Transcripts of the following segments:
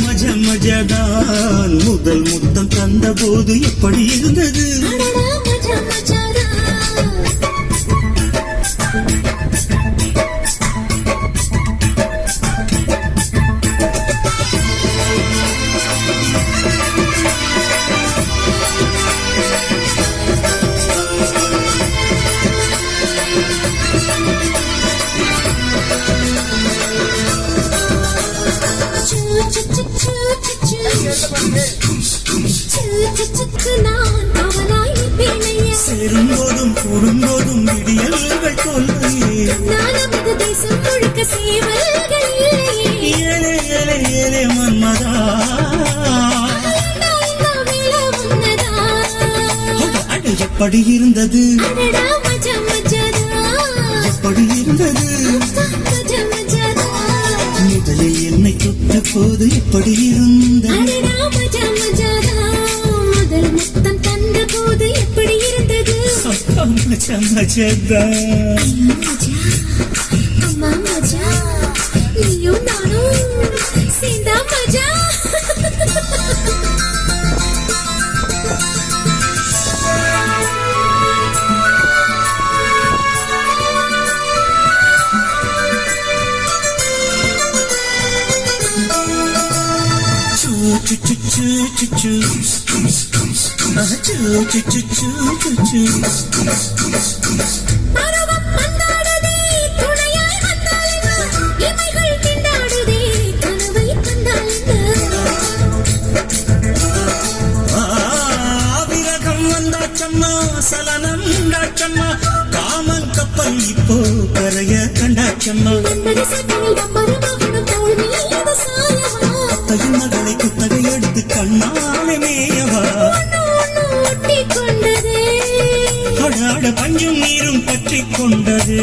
மஜா மஜாதான் முதல் முத்தம் தந்த போது எப்படி இருந்தது சேரும்போதும் கூடும்போதும் விடியல்கள் கொள்ளையே ஏலே ஏலே ஏலே மன்மதா அடு எப்படி இருந்தது எப்படி இருந்தது முதலில் என்னை தொட்ட போது எப்படி இருந்தது முதல் முத்தம் தந்த போது எப்படி இருந்தது மஜா மஜாதான் அம்மா மஜா நீயும் நானும் சேர்ந்தா மஜா சலனம் உண்டாச்சம்மா காமன் கப்பல் இப்போ கரைய கண்டாச்சம்மா தகு மகளை குத்தகை எடுத்து கண்ணாலே மேயவா அடாட பஞ்சும் நீரும் பற்றி கொண்டது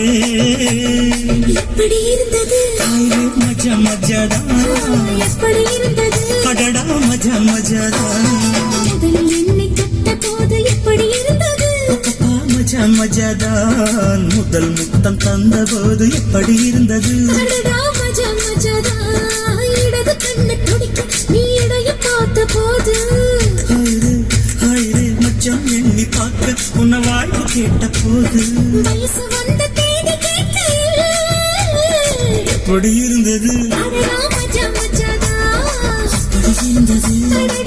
மஜா மஜாதான் அடடா மஜா மஜாதான் மஜா மஜாதான் முதல் முத்தம் தந்த போது எப்படி இருந்தது மச்சான் எண்ணி பார்க்க உன்னை வாழ்வு கேட்ட போது எப்படி இருந்தது எப்படி இருந்தது